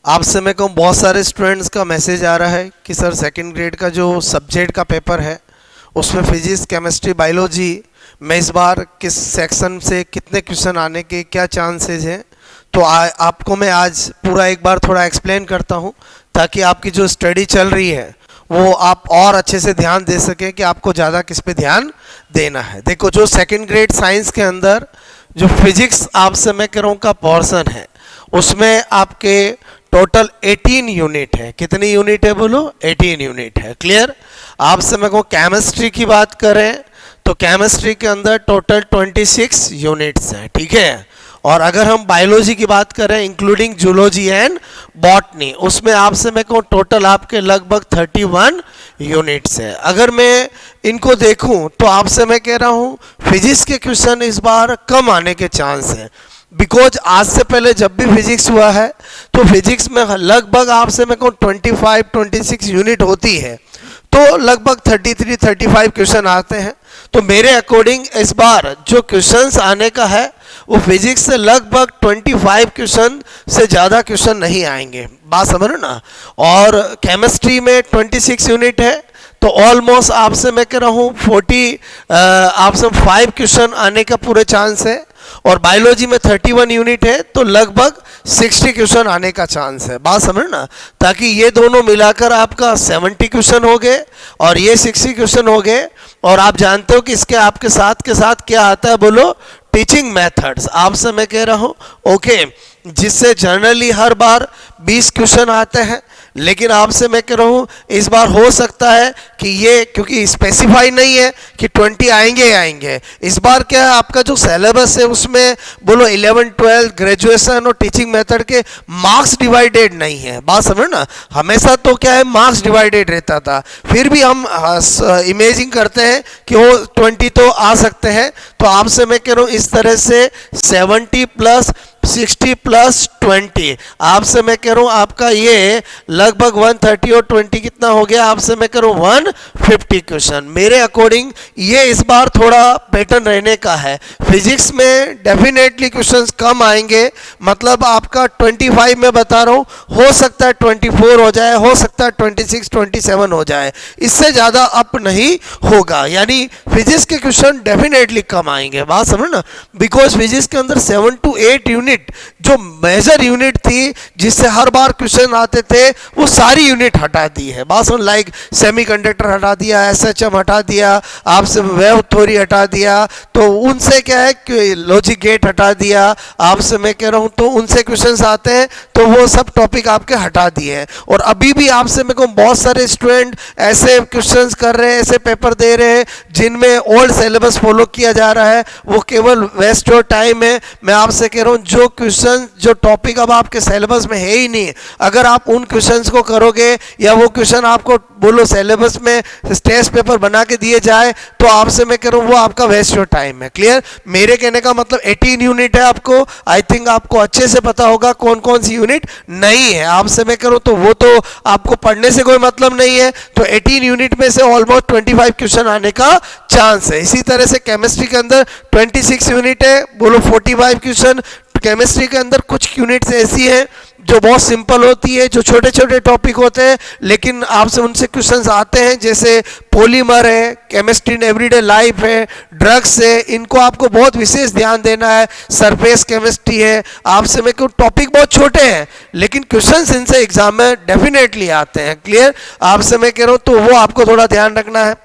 आपसे मेरे को बहुत सारे स्टूडेंट्स का मैसेज आ रहा है कि सर सेकंड ग्रेड का जो सब्जेक्ट का पेपर है उसमें फिजिक्स केमिस्ट्री बायोलॉजी में इस बार किस सेक्शन से कितने क्वेश्चन आने के क्या चांसेस हैं। तो आपको मैं आज पूरा एक बार थोड़ा एक्सप्लेन करता हूं ताकि आपकी जो स्टडी चल रही है वो आप और अच्छे से ध्यान दे सकें कि आपको ज़्यादा किस पे ध्यान देना है। देखो, जो सेकंड ग्रेड साइंस के अंदर जो फिजिक्स आपसे मैं कह रहा हूँ का पोर्शन है उसमें आपके टोटल 18 यूनिट है। कितनी यूनिट है बोलो? 18 यूनिट है। क्लियर? आपसे मैं को केमिस्ट्री की बात करें तो केमिस्ट्री के अंदर टोटल 26 यूनिट्स हैं। ठीक है। और अगर हम बायोलॉजी की बात करें इंक्लूडिंग जूलॉजी एंड बॉटनी, उसमें आपसे मैं कहूँ टोटल आपके लगभग 31 यूनिट्स है। अगर मैं इनको देखूं तो आपसे मैं कह रहा हूँ फिजिक्स के क्वेश्चन इस बार कम आने के चांस है। बिकॉज आज से पहले जब भी फिजिक्स हुआ है तो फिजिक्स में लगभग आपसे मैं कहूँ 25-26 यूनिट होती है, तो लगभग 33-35 क्वेश्चन आते हैं। तो मेरे अकॉर्डिंग इस बार जो क्वेश्चंस आने का है वो फिजिक्स से लगभग 25 क्वेश्चन से ज़्यादा क्वेश्चन नहीं आएंगे। बात समझ रहे ना? और केमिस्ट्री में 26 यूनिट है तो ऑलमोस्ट आपसे मैं कह रहा हूँ 5 क्वेश्चन आने का पूरे चांस है। और बायोलॉजी में 31 यूनिट है तो लगभग 60 क्वेश्चन आने का चांस है। बात समझ ना? ताकि ये दोनों मिलाकर आपका 70 क्वेश्चन हो गए और ये 60 क्वेश्चन हो गए। और आप जानते हो कि इसके आपके साथ के साथ क्या आता है बोलो? टीचिंग मेथड्स आपसे मैं कह रहा हूँ ओके, जिससे जनरली हर बार 20 क्वेश्चन आते हैं, लेकिन आपसे मैं कह रहा हूँ इस बार हो सकता है कि ये क्योंकि स्पेसिफाई नहीं है कि 20 आएंगे आएंगे। इस बार क्या है आपका जो सिलेबस है उसमें बोलो 11-12 ग्रेजुएशन और टीचिंग मेथड के मार्क्स डिवाइडेड नहीं है। बात समझ ना? हमेशा तो क्या है मार्क्स डिवाइडेड रहता था, फिर भी हम इमेजिंग करते हैं कि वो 20 तो आ सकते हैं। तो आपसे मैं कह रहा हूँ इस तरह से 70 + 60 + 20 आपसे मैं कह रहा हूँ आपका ये लगभग 130 और 20 कितना हो गया? आपसे मैं कह रहा हूँ 150 क्वेश्चन। मेरे अकॉर्डिंग ये इस बार थोड़ा पैटर्न रहने का है। फिजिक्स में डेफिनेटली क्वेश्चंस कम आएंगे, मतलब आपका 25 में बता रहा हूँ, हो सकता है 24 हो जाए, हो सकता है 26-27 हो जाए, इससे ज़्यादा अप नहीं होगा। यानी फिजिक्स के क्वेश्चन डेफिनेटली कम आएंगे। बात समझ ना? बिकॉज फिजिक्स के अंदर 7 to 8 यूनिट जो मेजर यूनिट थी जिससे हर बार क्वेश्चन आते थे वो सारी यूनिट हटा दी है। बात सुन, लाइक सेमीकंडक्टर हटा दिया, एसएचएम हटा दिया, आपसे वेव थ्योरी हटा दिया, तो उनसे क्या है कि लॉजिक गेट हटा दिया, आपसे मैं कह रहा हूँ तो उनसे क्वेश्चंस आते हैं तो वो सब टॉपिक आपके हटा दिए हैं। और अभी भी आपसे मेरे को बहुत सारे स्टूडेंट ऐसे क्वेश्चंस कर रहे हैं, ऐसे पेपर दे रहे हैं जिनमें ओल्ड सिलेबस फॉलो किया जा रहा है, वो केवल वेस्ट योर टाइम है। मैं आपसे कह रहा हूँ जो क्वेश्चन जो टॉपिक अब आपके सिलेबस में है ही नहीं, अगर आप उन क्वेश्चंस को करोगे या वो क्वेश्चन आपको बोलो सिलेबस में टेस्ट पेपर बना के दिए जाए तो आपसे मैं कह रहा हूँ वो आपका वेस्ट योर टाइम है। क्लियर? मेरे कहने का मतलब 18 यूनिट है आपको, आई थिंक आपको अच्छे से पता होगा कौन कौन सी यूनिट नहीं है। आपसे मैं कह रहा हूँ तो वो तो आपको पढ़ने से कोई मतलब नहीं है। तो 18 यूनिट में से ऑलमोस्ट 25 क्वेश्चन आने का चांस है। इसी तरह से केमिस्ट्री के अंदर 26 यूनिट है, बोलो 45 क्वेश्चन। केमिस्ट्री के अंदर कुछ यूनिट्स ऐसी हैं जो बहुत सिंपल होती है, जो छोटे छोटे टॉपिक होते हैं लेकिन आपसे उनसे क्वेश्चंस आते हैं, जैसे पॉलीमर है, केमिस्ट्री इन एवरीडे लाइफ है, ड्रग्स है, इनको आपको बहुत विशेष ध्यान देना है। सरफेस केमिस्ट्री है, आपसे मैं कहूँ टॉपिक बहुत छोटे हैं लेकिन क्वेश्चंस इनसे एग्जाम में डेफिनेटली आते हैं। क्लियर? आपसे मैं कह रहा हूँ तो वो आपको थोड़ा ध्यान रखना है।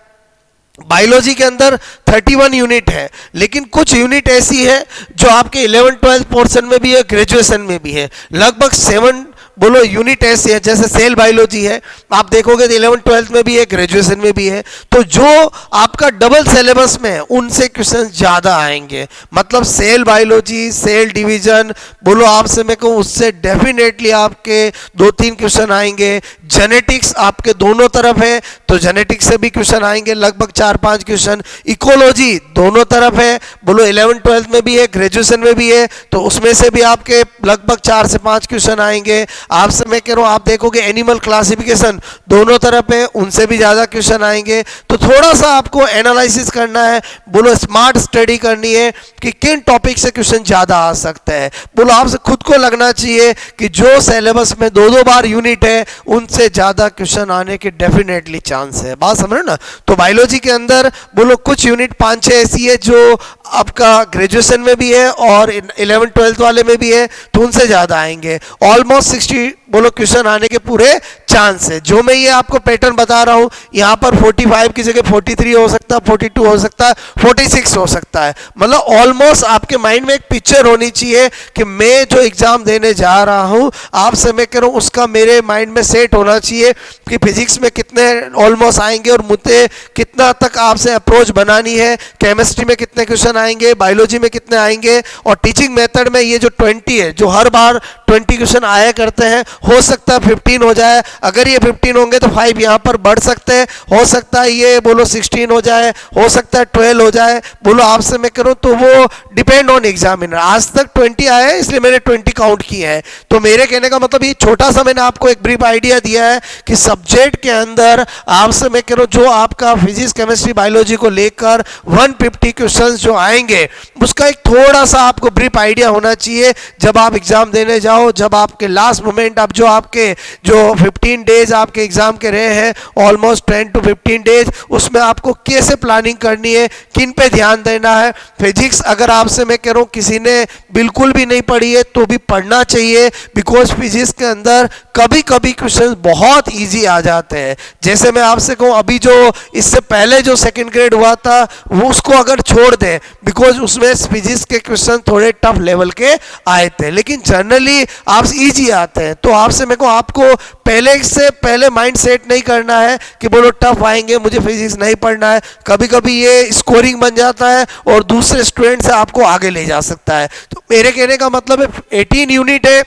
बायोलॉजी के अंदर 31 यूनिट है, लेकिन कुछ यूनिट ऐसी है जो आपके 11-12 पोर्शन में भी है, ग्रेजुएशन में भी है। लगभग 7 बोलो यूनिट ऐसे है, जैसे सेल बायोलॉजी है, आप देखोगे तो 11-12 में भी है, ग्रेजुएशन में भी है। तो जो आपका डबल सिलेबस में है उनसे क्वेश्चन ज़्यादा आएंगे, मतलब सेल बायोलॉजी, सेल डिवीजन बोलो आपसे मैं कहूँ उससे डेफिनेटली आपके 2-3 क्वेश्चन आएंगे। जेनेटिक्स आपके दोनों तरफ है तो जेनेटिक्स से भी क्वेश्चन आएंगे, लगभग 4-5 क्वेश्चन। इकोलॉजी दोनों तरफ है, बोलो 11-12 में भी है, ग्रेजुएशन में भी है, तो उसमें से भी आपके लगभग 4 से 5 क्वेश्चन आएंगे। आपसे मैं कह रहा हूँ आप देखोगे एनिमल क्लासिफिकेशन दोनों तरफ है, उनसे भी ज़्यादा क्वेश्चन आएंगे। तो थोड़ा सा आपको एनालिसिस करना है, बोलो स्मार्ट स्टडी करनी है कि किन टॉपिक से क्वेश्चन ज़्यादा आ सकते हैं। बोलो आपसे खुद को लगना चाहिए कि जो सिलेबस में दो दो बार यूनिट है उनसे ज़्यादा क्वेश्चन आने के डेफिनेटली चांस है। बात समझ ना। तो बायोलॉजी के अंदर बोलो कुछ यूनिट 5-6 ऐसी है जो आपका ग्रेजुएशन में भी है और 11-12 वाले में भी है, तो उनसे ज़्यादा आएंगे। ऑलमोस्ट 60 बोलो क्वेश्चन आने के पूरे चांस है। जो मैं ये आपको पैटर्न बता रहा हूँ, यहाँ पर 45 की जगह 43 हो सकता है, 42 हो सकता है, 46 हो सकता है। मतलब ऑलमोस्ट आपके माइंड में एक पिक्चर होनी चाहिए कि मैं जो एग्जाम देने जा रहा हूँ, आपसे मैं कह रहा हूँ उसका मेरे माइंड में सेट होना चाहिए कि फिजिक्स में कितने ऑलमोस्ट आएंगे और मुझे कितना तक आपसे अप्रोच बनानी है, केमिस्ट्री में कितने क्वेश्चन आएंगे, बायोलॉजी में कितने आएंगे, और टीचिंग मेथड में ये जो 20 है, जो हर बार 20 क्वेश्चन आया करते हैं, हो सकता है 15 हो जाए। अगर ये 15 होंगे तो 5 यहाँ पर बढ़ सकते हैं, हो सकता है ये बोलो 16 हो जाए, हो सकता है 12 हो जाए। बोलो आपसे मैं करूँ तो वो डिपेंड ऑन एग्जामिनर। आज तक 20 आया है इसलिए मैंने 20 काउंट किए हैं। तो मेरे कहने का मतलब ये छोटा सा मैंने आपको एक ब्रीफ आइडिया दिया है कि सब्जेक्ट के अंदर आपसे मैं कह रहा हूँ जो आपका फिजिक्स केमिस्ट्री बायोलॉजी को लेकर 150 क्वेश्चन जो आएंगे उसका एक थोड़ा सा आपको ब्रीफ आइडिया होना चाहिए जब आप एग्जाम देने जाओ। जब आपके लास्ट मोमेंट, अब जो आपके जो 15 डेज आपके एग्जाम के रहे हैं, ऑलमोस्ट 10 to 15 डेज, उसमें आपको कैसे प्लानिंग करनी है, किन पे ध्यान देना है। फिजिक्स अगर आपसे मैं कह रहा हूँ किसी ने बिल्कुल भी नहीं पढ़ी है तो भी पढ़ना चाहिए, बिकॉज फिजिक्स के अंदर कभी कभी क्वेश्चन बहुत इजी आ जाते हैं। जैसे मैं आपसे कहूँ अभी जो इससे पहले जो सेकंड ग्रेड हुआ था वो उसको अगर छोड़ दें, बिकॉज उसमें फिजिक्स के क्वेश्चन थोड़े टफ लेवल के आए थे, लेकिन जनरली आप इजी आते हैं। तो आपसे मेरे को आपको पहले से पहले माइंड सेट नहीं करना है कि बोलो टफ आएंगे मुझे फिजिक्स नहीं पढ़ना है। कभी कभी ये स्कोरिंग बन जाता है और दूसरे स्टूडेंट से आपको आगे ले जा सकता है। तो मेरे कहने का मतलब है 18 यूनिट है।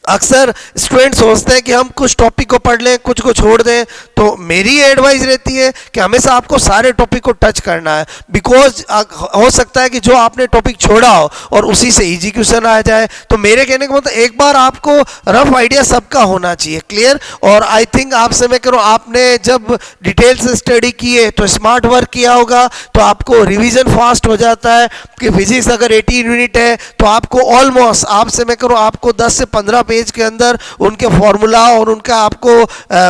अक्सर स्टूडेंट सोचते हैं कि हम कुछ टॉपिक को पढ़ लें, कुछ को छोड़ दें। तो मेरी एडवाइस रहती है कि हमेशा आपको सारे टॉपिक को टच करना है, बिकॉज हो सकता है कि जो आपने टॉपिक छोड़ा हो और उसी से इजी क्वेश्चन आ जाए। तो मेरे कहने का मतलब एक बार आपको रफ आइडिया सबका होना चाहिए, क्लियर। और आई थिंक आपसे मैं करूँ आपने जब डिटेल से स्टडी किए तो स्मार्ट वर्क किया होगा, तो आपको रिविजन फास्ट हो जाता है कि फिजिक्स अगर 18 यूनिट है तो आपको ऑलमोस्ट आपसे मैं करूँ आपको 10 से 15 पेज के अंदर उनके फॉर्मूला और उनका आपको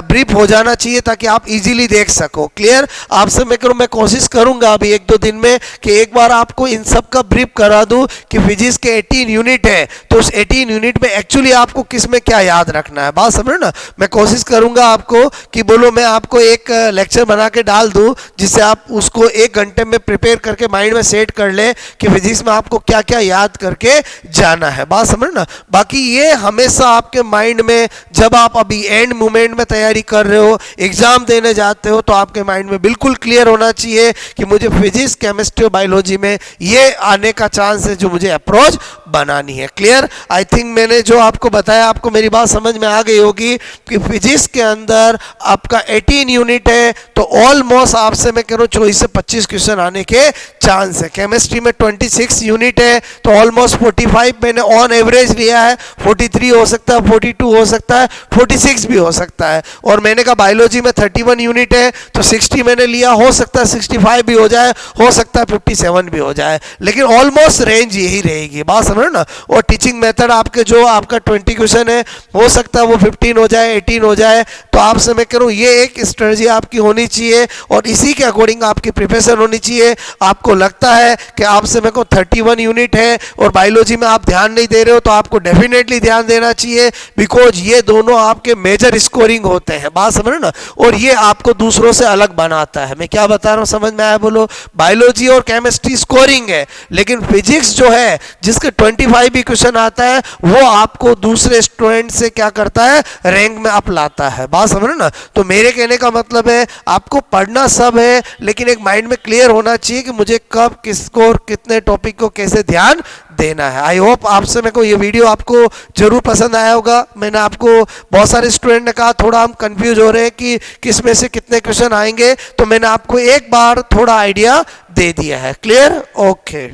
ब्रीफ हो जाना चाहिए ताकि आप इजीली देख सको, क्लियर। आपसे मैं करूँ मैं कोशिश करूंगा अभी 1-2 दिन में कि एक बार आपको इन सब का ब्रीफ करा दूं कि फिजिक्स के 18 यूनिट है तो उस 18 यूनिट में एक्चुअली आपको किस में क्या याद रखना है। बात समझ ना। मैं कोशिश करूंगा आपको कि बोलो मैं आपको एक लेक्चर बना के डाल दूं जिससे आप उसको 1 घंटे में प्रिपेयर करके माइंड में सेट कर ले कि फिजिक्स में आपको क्या क्या याद करके जाना है। बात समझ ना। बाकी ये हमेशा आपके माइंड में जब आप अभी एंड मोमेंट में तैयारी कर रहे हो, एग्जाम देने जाते हो, तो आपके माइंड में बिल्कुल क्लियर होना चाहिए कि मुझे फिजिक्स केमिस्ट्री और बायोलॉजी में ये आने का चांस है जो मुझे अप्रोच बनानी है, क्लियर। आई थिंक मैंने जो आपको बताया आपको मेरी बात समझ में आ गई होगी कि फिजिक्स के अंदर आपका 18 यूनिट है तो ऑलमोस्ट आपसे मैं कह रहा हूँ 24 से 25 क्वेश्चन आने के चांस है। केमिस्ट्री में 26 यूनिट है तो ऑलमोस्ट 45 मैंने ऑन एवरेज लिया है, 43 हो सकता है, 42 हो सकता है, 46 भी हो सकता है। और मैंने कहा बायोलॉजी में 31 यूनिट है तो 60 मैंने लिया, हो सकता है 65 भी हो जाए, हो सकता है 57 भी हो जाए, लेकिन ऑलमोस्ट रेंज यही रहेगी। बात समझ ना। और टीचिंग मेथड आपके जो आपका 20 क्वेश्चन है हो सकता है वो 15 हो जाए, 18 हो जाए। तो आपसे मैं करूँ ये एक स्ट्रेटजी आपकी होनी चाहिए और इसी के अकॉर्डिंग आपकी प्रिपरेशन होनी चाहिए। आपको लगता है कि आपसे मेरे को 31 यूनिट है और बायोलॉजी में आप ध्यान नहीं दे रहे हो तो आपको डेफिनेटली ध्यान देना चाहिए, बिकॉज ये दोनों आपके मेजर स्कोरिंग होते हैं। बात समझ ना। और ये आपको दूसरों से अलग बनाता है। मैं क्या बता रहा हूँ समझ में आया बोलो। बायोलॉजी और केमिस्ट्री स्कोरिंग है, लेकिन फिजिक्स जो है जिसके 25 भी क्वेश्चन आता है वो आपको दूसरे स्टूडेंट से क्या करता है, रैंक में अप लाता है। बात समझ ना। तो मेरे कहने का मतलब है आपको पढ़ना सब है, लेकिन एक माइंड में क्लियर होना चाहिए कि मुझे कब किसको और कितने टॉपिक को कैसे ध्यान देना है। आई होप आपसे मेरे को ये वीडियो आपको जरूर पसंद आया होगा। मैंने आपको बहुत सारे स्टूडेंट ने कहा थोड़ा हम कंफ्यूज हो रहे हैं कि किस में से कितने क्वेश्चन आएंगे, तो मैंने आपको एक बार थोड़ा आइडिया दे दिया है, क्लियर। ओके।